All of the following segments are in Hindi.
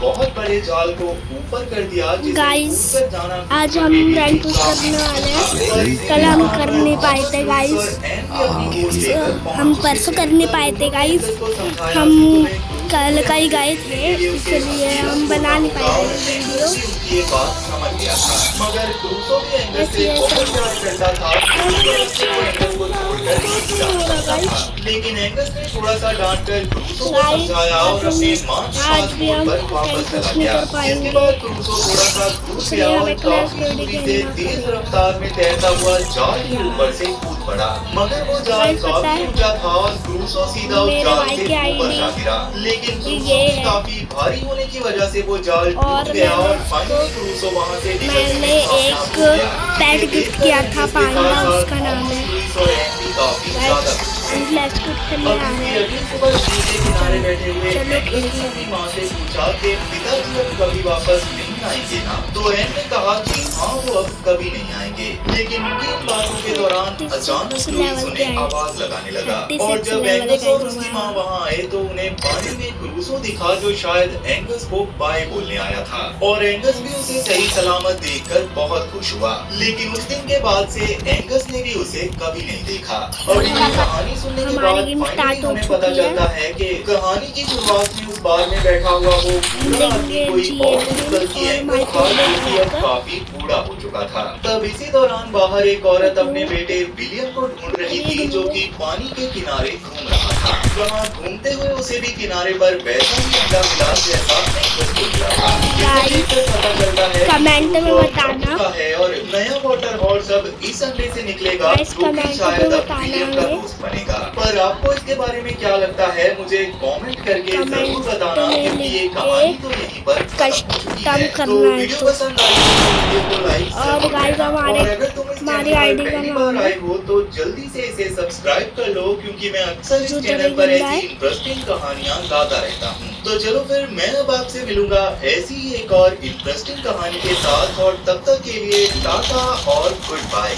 बहुत बड़े जाल को ऊपर कर दिया जिसे गाइस कूदकर जाना आज हम रैंक पुश करने वाले हैं। कल हम कर नहीं पाए थे गाइस, हम परसों कर नहीं पाए थे गाइस। हम कल का ही गए थे, इसलिए हम बना नहीं पाए वीडियो। ये बात समझ गया था, मगर क्रूसो भी एंगस से बहुत प्यार करता था, एंगस को छोड़कर नहीं जा सकता था। लेकिन एंगस ने थोड़ा सा डांटकर क्रूसो को समझाया और अपने आज भी हम वापस चला गया। इसके बाद क्रूसो थोड़ा सा दूर गया और काफी दूरी से तेज रफ्तार में तैरता हुआ जाल के ऊपर से कूद पड़ा, मगर वो जाल काफी ऊंचा था और क्रूसो सीधा उस जाल से ऊपर जा गिरा। लेकिन क्रूसो की काफी भारी होने की वजह से वो जाल टूट गया और फाइनली क्रूसो वहां से मैंने एक पेट गिफ्ट किया था पांडा, उसका नाम है। लेट्स कुछ खेलने आ रहे हैं। किनारे बैठे हुए अपनी माँ से पूछा कि पिताजी अब कभी वापस नहीं आएंगे ना? तो एन ने कहा कि हाँ वो अब कभी नहीं आएंगे। लेकिन उनकी इन बातों के दौरान अचानक लुइस उन्हें आवाज लगाने लगा और जब एंगस और उसकी माँ वहाँ आए तो उन्हें पानी में क्रूसो दिखा जो शायद एंगस को बाय बोलने आया था और एंगस भी उसे सही सलामत देखकर बहुत खुश हुआ। लेकिन उस दिन के बाद से एंगस ने भी उसे कभी नहीं देखा और कहानी सुनने के बाद फाइनली हमें पता चलता है कि कहानी की शुरुआत में उस बार में बैठा हुआ वो बूढ़ा आदमी कोई और नहीं बल्कि एंगस था जो कि अब काफी बूढ़ा हो चुका था। तब इसी दौरान बाहर एक औरत अपने बेटे विलियम को ढूंढ रही थी जो कि पानी के किनारे घूम रहा था। वहाँ घूमते हुए उसे भी किनारे पर वैसा ही अंडा मिला जैसा एंगस को मिला था। पता चलता है कमेंट में बताना है और नया वाटर हॉर्स अब इस अंडे से निकलेगा जो कि शायद अब विलियम का दोस्त बनेगा। पर आपको इसके बारे में क्या लगता है मुझे कमेंट करके जरूर बताना, क्योंकि ये कहानी तो यहीं पर खत्म हो चुकी है। तो वीडियो पसंद आई तो वीडियो को लाइक और गाइस हमारी आईडी का नाम आए हो तो जल्दी से इसे सब्सक्राइब कर लो, क्योंकि मैं अक्सर इस चैनल पर ऐसी इंटरेस्टिंग कहानियां लाता रहता हूँ। तो चलो फिर मैं अब आपसे मिलूंगा ऐसी ही एक और इंटरेस्टिंग कहानी के साथ, और तब तक के लिए टाटा और गुड बाय।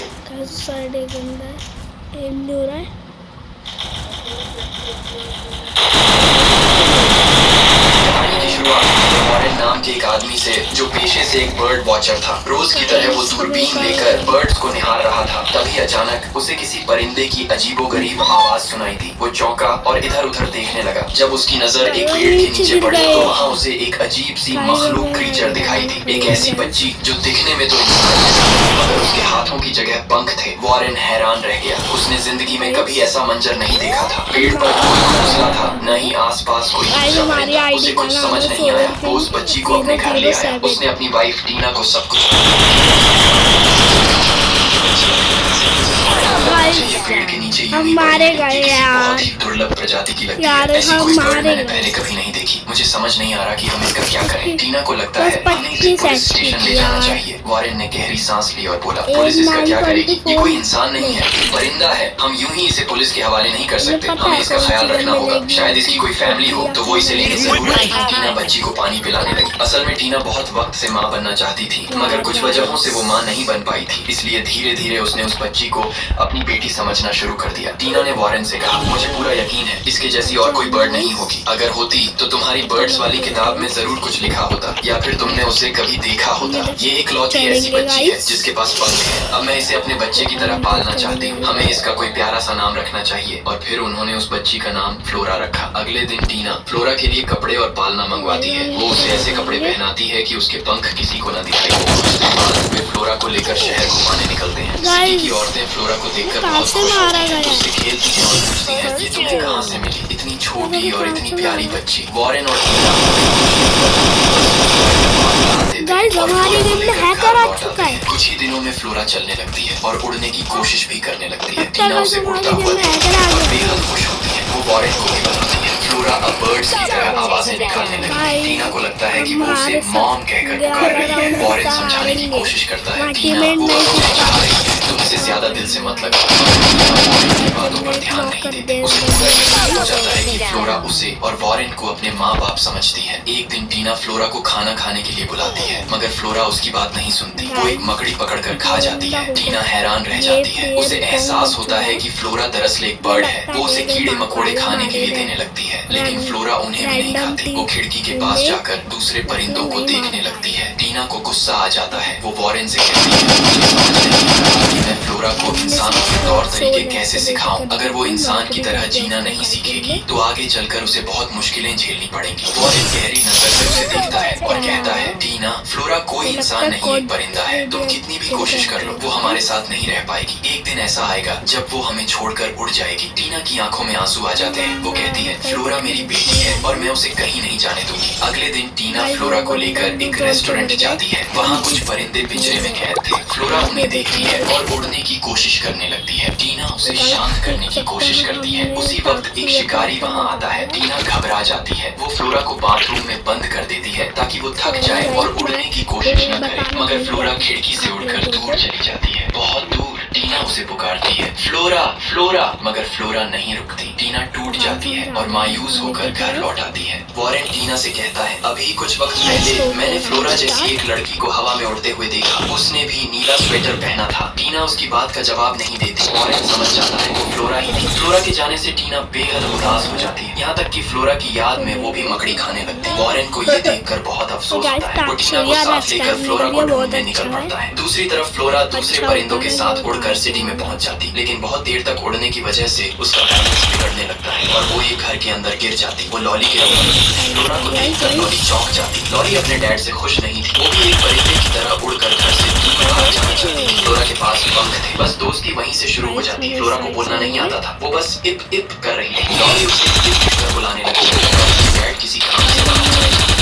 नाम के एक आदमी से जो पेशे से एक बर्ड वॉचर था। रोज की तरह वो दूरबीन लेकर बर्ड्स को निहार रहा था। तभी अचानक उसे किसी परिंदे की अजीबोगरीब आवाज सुनाई दी। वो चौंका और इधर उधर देखने लगा। जब उसकी नजर एक पेड़ के नीचे पड़ी तो वहाँ उसे एक अजीब सी मखलूक क्रीचर दिखाई दी। एक ऐसी बच्ची जो दिखने में तो इंसान जैसी, मगर उसके हाथों की जगह पंख थे। वॉरेन हैरान रह गया। उसने जिंदगी में कभी ऐसा मंजर नहीं देखा था। पेड़ पर कोई घोंसला था, न ही आसपास कोई परिंदा। उसे कुछ समझ नहीं आया। वो उस बच्ची को अपने घर ले आया। उसने अपनी वाइफ टीना को सब कुछ पेड़ के नीचे हम मारे गए यार। बहुत ही दुर्लभ प्रजाति की लगती है। ऐसी कोई बर्ड मैंने पहले कभी नहीं देखी। मुझे समझ नहीं आ रहा कि हम इसका क्या करें। टीना को लगता है हमें इसे पुलिस स्टेशन ले जाना चाहिए। वॉरेन ने गहरी सांस ली और बोला, पुलिस इसका क्या करेगी? ये कोई इंसान नहीं है, परिंदा है। हम यूं ही इसे पुलिस के हवाले नहीं कर सकते। हमें इसका ख्याल रखना होगा। शायद इसकी कोई फैमिली हो तो वो इसे लेने जरूर आएगी। टीना बच्ची को पानी पिलाने लगी। असल में टीना बहुत वक्त से माँ बनना चाहती थी, मगर कुछ वजहों से वो माँ नहीं बन पाई थी। इसलिए धीरे धीरे उसने उस बच्ची को अपनी बेटी समझना शुरू कर दिया। टीना ने वॉरेन से कहा, मुझे पूरा यकीन है इसके जैसी और कोई बर्ड नहीं होगी। अगर होती तो तुम्हारी बर्ड्स वाली किताब में जरूर कुछ लिखा होता, या फिर तुमने उसे कभी देखा होता। ये एक लौती ऐसी बच्ची है जिसके पास पंख है। अब मैं इसे अपने बच्चे की तरह पालना चाहती हूँ। हमें इसका कोई प्यारा सा नाम रखना चाहिए। और फिर उन्होंने उस बच्ची का नाम फ्लोरा रखा। अगले दिन टीना फ्लोरा के लिए कपड़े और पालना मंगवाती है। वो उसे ऐसे कपड़े पहनाती है कि उसके पंख किसी को न दिखाई दे। उसके बाद वे फ्लोरा को लेकर शहर घुमाने निकलते हैं। सिटी की औरतें फ्लोरा को देखकर बहुत खुश होती हैं। उससे खेलती हैं और पूछती हैं, ये तुम्हें कहाँ से मिली? इतनी छोटी और इतनी प्यारी बच्ची। वॉरेन और कुछ ही दिनों में फ्लोरा चलने लगती है और उड़ने की कोशिश भी करने लगती है। टीना उसे उड़ता हुआ बेहद खुश होती है। वो वॉरेन को भी बताती है। फ्लोरा अब बर्ड्स की तरह आवाजें निकालने लगी। टीना को लगता है कि वो उसे मॉम कहकर पुकार रही है। वॉरेन समझाने की कोशिश करता है, टीना वो चाह रही है, तुम उसे ज्यादा दिल से मत लगा। वॉरेन की बातों पर ध्यान नहीं देती। उसे पूरा यकीन हो जाता है कि फ्लोरा उसे और वॉरेन को अपने माँ बाप समझती है। एक दिन टीना फ्लोरा को खाना खाने के लिए बुलाती है, मगर फ्लोरा उसकी बात नहीं सुनती। वो एक मकड़ी पकड़कर खा जाती है। टीना हैरान रह जाती है। उसे एहसास होता है कि फ्लोरा दरअसल एक बर्ड है। वो उसे कीड़े मकोड़े खाने के लिए देने लगती है, लेकिन फ्लोरा उन्हें भी नहीं खाती। वो खिड़की के पास जाकर दूसरे परिंदों को देखने लगती है। टीना को गुस्सा आ जाता है। वो वॉरेन से कहती है, मुझे समझ नहीं आ रहा कि मैं फ्लोरा को इंसानों के तौर तरीके कैसे सिखाऊं। अगर वो इंसान की तरह जीना नहीं सीखेगी तो आगे चलकर उसे बहुत मुश्किलें झेलनी पड़ेंगी। वॉरेन गहरी नजर से उसे देखता है और कहता है, टीना, फ्लोरा कोई इंसान नहीं, एक परिंदा है। तुम कितनी भी कोशिश कर लो, वो हमारे साथ नहीं रह पाएगी। एक दिन ऐसा आएगा जब वो हमें छोड़कर उड़ जाएगी। टीना की आंखों में आंसू आ जाते हैं। वो कहती है, फ्लोरा मेरी बेटी है और मैं उसे कहीं नहीं जाने दूंगी। अगले दिन टीना फ्लोरा को लेकर एक रेस्टोरेंट जाती है। वहाँ कुछ परिंदे पिंजरे में कैद थे। फ्लोरा उन्हें देखती है और उड़ने की कोशिश करने लगती है। टीना उसे शांत करने की कोशिश करती है। उसी वक्त एक शिकारी वहाँ आता है। टीना घबरा जाती है। वो फ्लोरा को बाथरूम में बंद कर देती है ताकि वो थक जाए और उड़ने की कोशिश न करे, मगर फ्लोरा खिड़की से उड़कर दूर चली जाती है, बहुत दूर। टीना उसे पुकारती है, फ्लोरा, फ्लोरा, मगर फ्लोरा नहीं रुकती। टीना टूट जाती है और मायूस होकर घर लौट आती है। वॉरेन टीना से कहता है, अभी कुछ वक्त पहले मैंने फ्लोरा जैसी एक लड़की को हवा में उड़ते हुए देखा। उसने भी नीला स्वेटर पहना था। टीना उसकी बात का जवाब नहीं देती। वॉरेन समझ जाता है वो फ्लोरा ही थी। फ्लोरा के जाने से टीना बेहद उदास हो जाती है, यहाँ तक कि फ्लोरा की याद में वो भी मकड़ी खाने लगती है। वॉरेन को ये देखकर बहुत अफसोस होता है। वो टीना को साथ लेकर फ्लोरा को ढूंढने निकल पड़ता है। दूसरी तरफ फ्लोरा दूसरे परिंदों के साथ उड़कर सिटी में पहुंच जाती, लेकिन बहुत देर तक उड़ने की वजह से उसका बैलेंस बिगड़ने लगता है और वो एक घर के अंदर गिर जाती। वो लॉली के फ्लोरा को देखकर लॉली चौंक जाती। लॉली अपने डैड से खुश नहीं थी। वो भी एक परिंदे की तरह उड़कर घर से बाहर जाना चाहती। फ्लोरा के पास पंख थे, बस दोस्ती वहीं से शुरू हो जाती। फ्लोरा को बोलना नहीं आता था, वो बस इप इप कर रही थी। लॉली उसे इप इप कर बुलाने लगी। डैड किसी काम से बाहर चले जाते।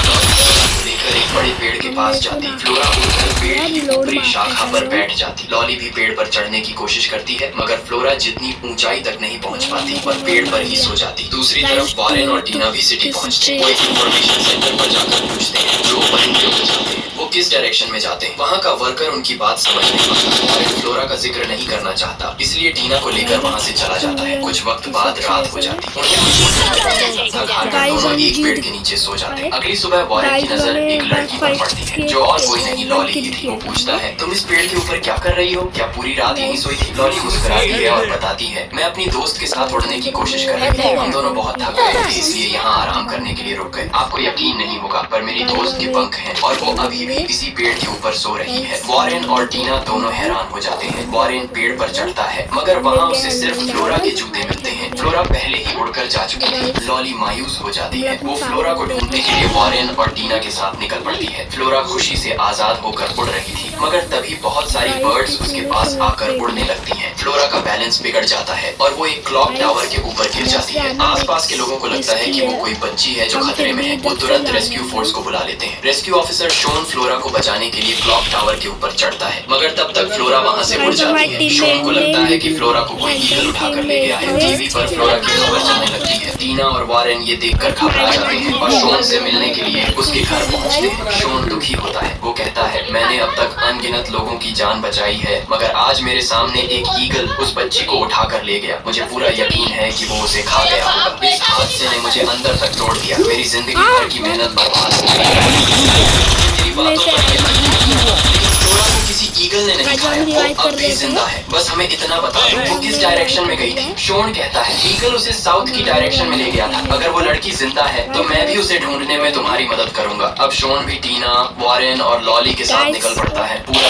लेकर एक बड़े पेड़ के पास जाती। फ्लोरा उड़कर पेड़ की ऊपरी शाखा पर बैठ जाती। लॉली भी पेड़ पर चढ़ने की कोशिश करती है, मगर फ्लोरा जितनी ऊंचाई तक नहीं पहुंच पाती और पेड़ पर ही सो जाती। दूसरी तरफ वॉरेन और टीना भी सिटी पहुंचते। वो एक इंफॉर्मेशन सेंटर पर जाकर पूछते हैं जो परिंदे उड़ जाते हैं वो किस डायरेक्शन में जाते हैं। वहाँ का वर्कर उनकी बात समझ नहीं पाता। वॉरेन फ्लोरा का जिक्र नहीं करना चाहता, इसलिए टीना को लेकर वहाँ से चला जाता है। कुछ वक्त बाद रात हो जाती। दोनों एक पेड़ के नीचे सो जाते। अगली सुबह वॉरेन की नजर एक लड़की पर पड़ती है जो और कोई नहीं लॉली की थी। वो पूछता है, तुम इस पेड़ के ऊपर क्या कर रही हो? क्या पूरी रात यहीं सोई थी? लॉली मुस्कुराती है और बताती है, मैं अपनी दोस्त के साथ उड़ने की कोशिश कर रही थी। हम दोनों बहुत थक गए थे, इसलिए यहाँ आराम करने के लिए रुक गए। आपको यकीन नहीं होगा, पर मेरी दोस्त के पंख हैं और वो अभी भी इसी पेड़ के ऊपर सो रही है। वॉरेन और टीना दोनों हैरान हो जाते हैं। वॉरेन पेड़ पर चढ़ता है, मगर वहाँ उसे सिर्फ फ्लोरा के जूते मिलते हैं। फ्लोरा पहले ही उड़कर जा चुकी थी। लॉली मायूस हो जाती है। वो फ्लोरा को ढूंढने के लिए वॉरेन और टीना के साथ निकल पड़ती है। फ्लोरा खुशी से आजाद होकर उड़ रही थी, मगर तभी बहुत सारी बर्ड्स उसके पास आकर उड़ने लगती हैं। फ्लोरा का बैलेंस बिगड़ जाता है और वो एक क्लॉक टावर के ऊपर गिर जाती है। आसपास के लोगों को लगता है कि वो कोई बच्ची है जो खतरे में है। वो तुरंत रेस्क्यू फोर्स को बुला लेते हैं। रेस्क्यू ऑफिसर शोन फ्लोरा को बचाने के लिए क्लॉक टावर के ऊपर चढ़ता है, मगर तब तक फ्लोरा वहाँ से उड़ जाती है। शोन को लगता है कि फ्लोरा को कोई ईगल उठाकर ले गया है। टीवी पर फ्लोरा की खबर चलने लगती है। टीना और वॉरेन ये देखकर घबरा जाते हैं और शोन से मिलने के लिए उसके घर पहुँचते हैं। शोन दुखी होता है। वो कहता है, मैंने अब तक अनगिनत लोगों की जान बचाई है, मगर आज मेरे सामने एक ईगल उस बच्ची को उठाकर ले गया। मुझे पूरा यकीन है कि वो उसे खा गया होगा। इस हादसे ने मुझे अंदर तक तोड़ दिया। मेरी जिंदगी भर की मेहनत बर्बाद हो गई। मेरी बातों पर फ्लोरा को किसी ईगल ने नहीं खाया। वो अब भी जिंदा है। बस हमें इतना बता दो वो किस डायरेक्शन में गई थी। शोन कहता है, ईगल उसे साउथ की डायरेक्शन में ले गया था। अगर वो लड़की जिंदा है तो मैं भी उसे ढूंढने में तुम्हारी मदद करूंगा। अब शोन भी टीना, वॉरेन और लॉली के साथ निकल पड़ता है। पूरा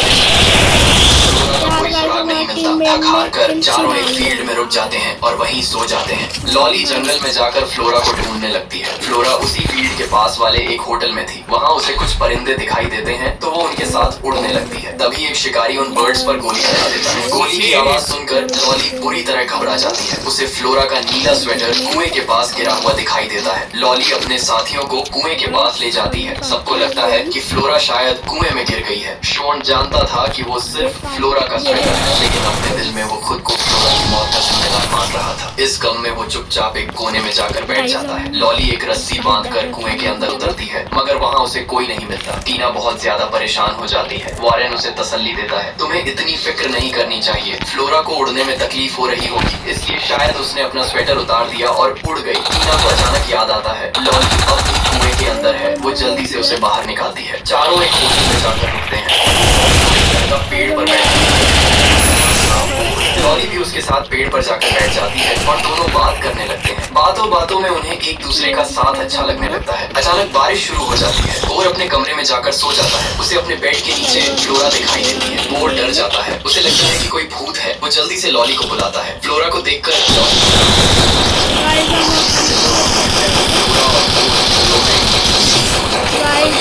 कोई सुराग नहीं मिलता। थक हार कर चारों एक फील्ड में रुक जाते हैं और वहीं सो जाते हैं। लॉली जंगल में जाकर फ्लोरा को ढूंढने लगती है। फ्लोरा उसी फील्ड के पास वाले एक होटल में थी। वहाँ उसे कुछ परिंदे दिखाई देते हैं तो वो उनके साथ उड़ने लगती है। तभी एक शिकारी उन बर्ड्स पर गोली चला देता है। गोली की आवाज सुनकर लॉली पूरी तरह घबरा जाती है। उसे फ्लोरा का नीला स्वेटर कुएं के पास गिरा हुआ दिखाई देता है। लॉली अपने साथियों को कुएं के पास ले जाती है। सबको लगता है कि फ्लोरा शायद कुएं में गिर गई है। शोन जानता था कि वो सिर्फ फ्लोरा का स्वेटर है, लेकिन अपने दिल में वो खुद को फ्लोरा जीवन की मौत का जिम्मेदार मान रहा था। इस गम में वो चुपचाप एक कोने में जाकर बैठ जाता है। लॉली एक रस्सी बांधकर कुएं के अंदर उतरती है, मगर वहाँ उसे कोई नहीं मिलता। टीना बहुत ज्यादा परेशान हो जाती है। वॉरेन उसे तसल्ली देता है, तुम्हें इतनी फिक्र नहीं करनी चाहिए, फ्लोरा को उड़ने में तकलीफ हो रही होगी, इसलिए शायद उसने अपना स्वेटर उतार दिया और उड़ गई। टीना को अचानक याद आता है लॉली अब भी कुएं के अंदर है। वो जल्दी से उसे बाहर निकालती है। चारों एक कोने में जाकर रुकते हैं। पेड़ पर लॉली भी उसके साथ पेड़ पर जाकर बैठ जाती है और दोनों बात करने लगते हैं। बातों बातों में उन्हें एक दूसरे का साथ अच्छा लगने लगता है। अचानक बारिश शुरू हो जाती है। और अपने कमरे में जाकर सो जाता है। उसे अपने बेड के नीचे फ्लोरा दिखाई देती है। वो डर जाता है, उसे लगता है कि कोई भूत है। वो जल्दी से लॉली को बुलाता है। फ्लोरा को देखकर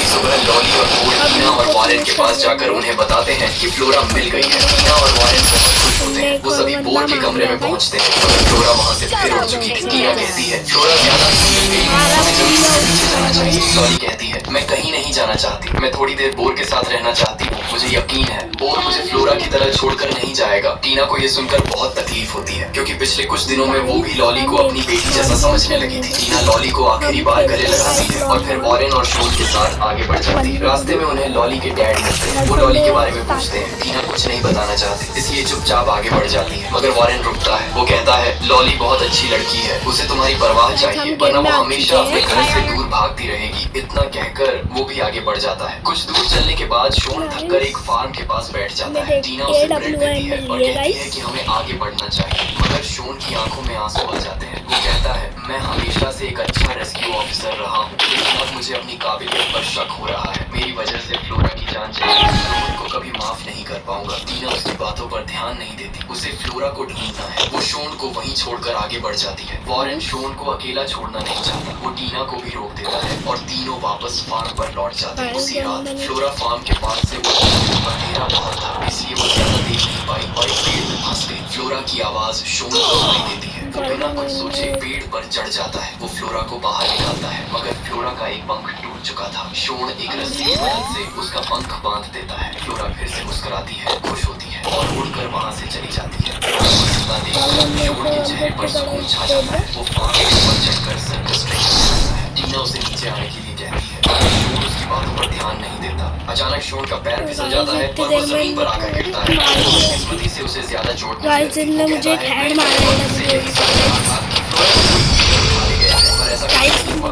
सुबह लॉली और बोल टीना और वॉरेन के पास जाकर उन्हें बताते हैं कि फ्लोरा मिल गई है। टीना और वॉरेन बहुत खुश होते हैं। वो सभी बोल के कमरे में पहुंचते हैं, मगर फ्लोरा वहां से फिर उड़ चुकी थी। टीना कहती है फ्लोरा ज्यादा मिल गई, हमें जल्दी से नीचे जाना चाहिए। लॉली कहती है मैं कहीं नहीं जाना चाहती, मैं थोड़ी देर बोर के साथ रहना चाहती हूँ, मुझे यकीन है बोर मुझे फ्लोरा की तरह छोड़कर नहीं जाएगा। टीना को ये सुनकर बहुत तकलीफ होती है, क्योंकि पिछले कुछ दिनों में वो भी लॉली को अपनी बेटी जैसा समझने लगी थी। टीना लॉली को आखिरी बार गले लगाती है और फिर वॉरेन और शोन के साथ आगे बढ़ जाती है। रास्ते में उन्हें लॉली के डैड मिलते हैं। वो लॉली के बारे में पूछते हैं। टीना कुछ नहीं बताना चाहती, इसलिए चुपचाप आगे बढ़ जाती है, मगर वॉरेन रुकता है। वो कहता है लॉली बहुत अच्छी लड़की है, उसे तुम्हारी परवाह चाहिए, वरना वो हमेशा अपने घर से दूर भागती रहेगी। इतना कहकर वो भी आगे बढ़ जाता है। कुछ दूर चलने के बाद शोन थककर एक फार्म के पास बैठ जाता है। टीना उसे ब्रेड देती है और कहती है कि हमें आगे बढ़ना चाहिए, मगर शोन की आंखों में आंसू आ जाते हैं। वो कहता है मैं हमेशा से एक अच्छा रेस्क्यू ऑफिसर रहा हूँ, लेकिन अब मुझे अपनी काबिलियत पर शक हो रहा है। मेरी वजह से फ्लोरा की जान चली गई, मैं उनको कभी माफ नहीं कर पाऊंगा। टीना उसकी बातों पर ध्यान नहीं देती, उसे फ्लोरा को ढूंढना है। वो शोन को वहीं छोड़कर आगे बढ़ जाती है। वॉरेन शोन को अकेला छोड़ना नहीं चाहता, वो टीना को भी रोक देता है और तीनों वापस फार्म पर लौट जाते हैं। उसी रात फ्लोरा फार्म के पास से वो अंधेरा बहुत था, इसलिए वो ज्यादा देख नहीं पाई और एक पेड़ में फंस गई। फ्लोरा की आवाज शोन को सुनाई देती है। वो बिना कुछ सोचे पेड़ पर चढ़ जाता है। वो फ्लोरा को बाहर निकालता है, मगर फ्लोरा का एक पंख टूट चुका था। शोन एक रस्सी की मदद से उसका पंख बांध देता है। फ्लोरा फिर से मुस्कुराती है, खुश होती है और उड़कर वहां से चली जाती है। इतना देखकर शोन के चेहरे पर सुकून छा जाता है। वो पंख पर चढ़कर सर्कस में जाता है। टीना उसे नीचे आने के लिए कहती है, मगर शोन उसकी बातों पर ध्यान नहीं देता। अचानक शोन का पैर फिसल जाता है और वो जमीन पर आकर गिरता है। किस्मती से उसे ज्यादा चोट नहीं लगती। वो कहता है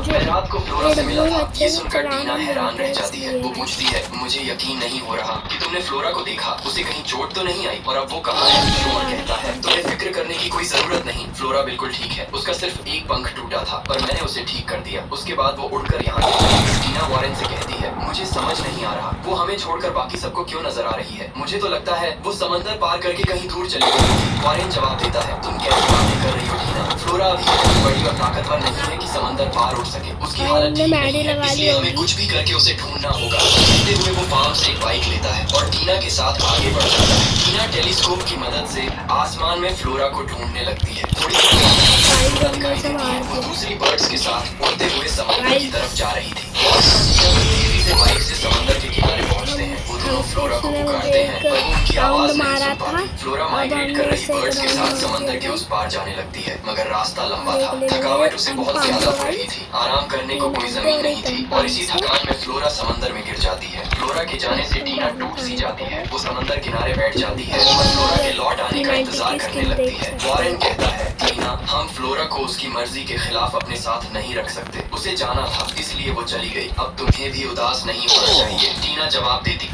मैं रात को फ्लोरा से मिला था। ये सुनकर टीना हैरान रह जाती है। वो पूछती है मुझे यकीन नहीं हो रहा कि तुमने फ्लोरा को देखा, उसे कहीं चोट तो नहीं आई, और अब वो कहाँ है? शोन कहता है तुम्हें फिक्र करने की कोई जरूरत नहीं, फ्लोरा बिल्कुल ठीक है, उसका सिर्फ एक पंख टूटा था पर मैंने उसे ठीक कर दिया। उसके बाद वो उड़कर यहाँ से टीना वॉरेन से कहती है मुझे समझ नहीं आ रहा वो हमें छोड़कर बाकी सबको क्यों नजर आ रही है। मुझे तो लगता है वो समंदर पार करके कहीं दूर चली गई। वॉरेन जवाब देता है तुम कैसी बातें कर रही हो टीना, फ्लोरा अभी इतनी बड़ी और ताकतवर नहीं है कि समंदर पार उड़ सके। उसकी हालत ठीक नहीं है, इसलिए हमें कुछ भी करके उसे ढूंढना होगा। कहते हुए वो फार्म से एक बाइक लेता है और टीना के साथ आगे बढ़ जाता है। टीना टेलीस्कोप की मदद से आसमान में फ्लोरा को ढूंढने लगती है। थोड़ी दिखाई देती है, वो दूसरी बर्ड्स के साथ उड़ते हुए समंदर की तरफ जा रही थी। तेजी से बाइक से समंदर के किनारे पहुंचते हैं। वो दोनों फ्लोरा को पुकारते हैं पर वो उनकी आवाज नहीं सुन पाती। फ्लोरा माइग्रेट कर रही बर्ड्स के साथ समंदर के उस पार जाने लगती है, मगर रास्ता लंबा था। थकावट उसे बहुत ज्यादा हो रही थी, आराम करने को कोई जमीन नहीं थी और इसी थकान में फ्लोरा समंदर में गिर जाती है। फ्लोरा के जाने से टीना टूट सी जाती है। वो समंदर किनारे बैठ जाती है और फ्लोरा के लौट आने का इंतजार करने लगती है। वॉरेन कहता है टीना हम फ्लोरा को उसकी मर्जी के खिलाफ अपने साथ नहीं रख सकते, उसे जाना था इसलिए वो चली गई, अब तुम्हें भी उदास नहीं होना चाहिए। टीना जवाब देती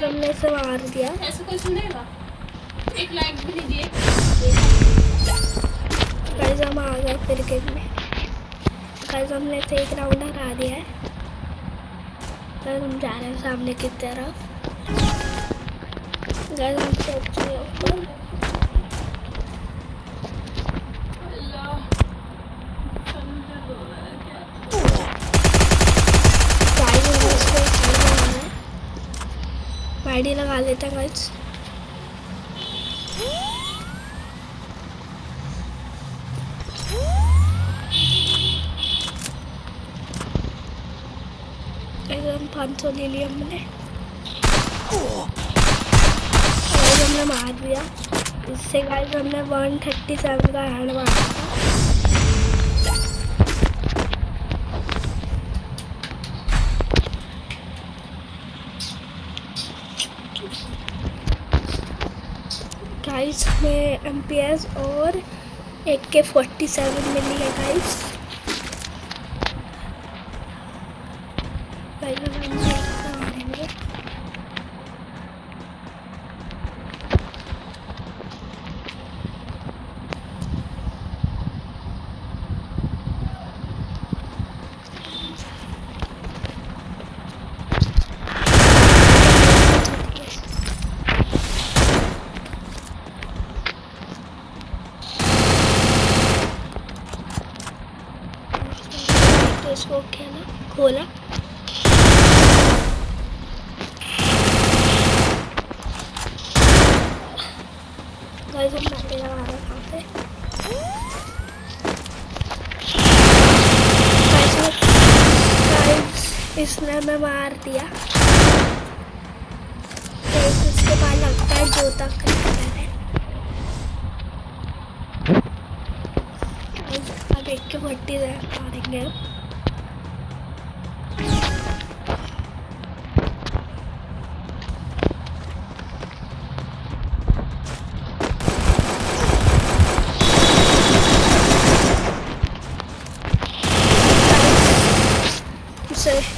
हमने से मार दिया। ऐसा कोई सुनेगा? एक लाइक भी दीजिए। गाइस हम आ गए क्रिकेट में। गाइस हमने से एक राउंड हरा दिया है। गाइस हम जा रहे हैं सामने की तरफ। गाइस हम चढ़ चुके हैं ऊपर। आईडी लगा लेते हैं गाइस। 500 ले लिया हमने। और हमने मार दिया इससे गाइस। हमने 137 का हेड मारा था। गाइस हमें MPS और AK-47 मिली है गाइस। मारेंगे तो इसको खोला। गाइस हम बैठे लगा रहे हैं यहाँ पे। गाइस इसने हमें मार दिया। गाइस इसके बाद लगता है जोता क्रिकेटर है। गाइस अब AK-47 मारेंगे।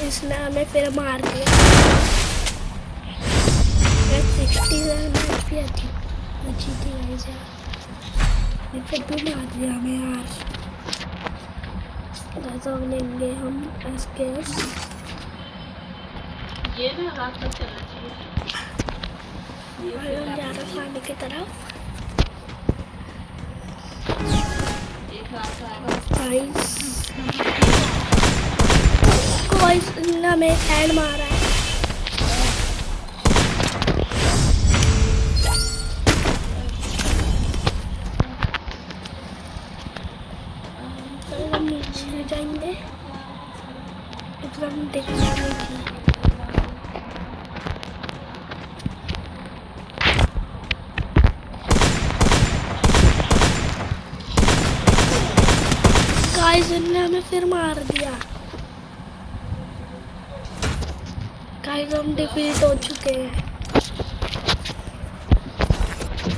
इसने हमें फिर मार दिया। 67 भी अच्छी थी गाइस यार। फिर भी मार दिया हमें यार। अब लेंगे हम SKS। ये ना रात तक चलना चाहिए। हम जा रहे खाने की तरफ। एक रात का गाइस इन्होंने हमें हैंड मारा है। हम नीचे जाएंगे। एकदम देखने की गाइस इन्होंने हमें फिर मार दिया। गाइस हम डिफीट हो चुके हैं।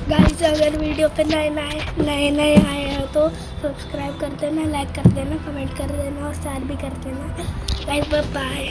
गाइस अगर वीडियो पे नए आए हो तो सब्सक्राइब कर देना, लाइक कर देना, कमेंट कर देना और शेयर भी कर देना। Guys bye bye.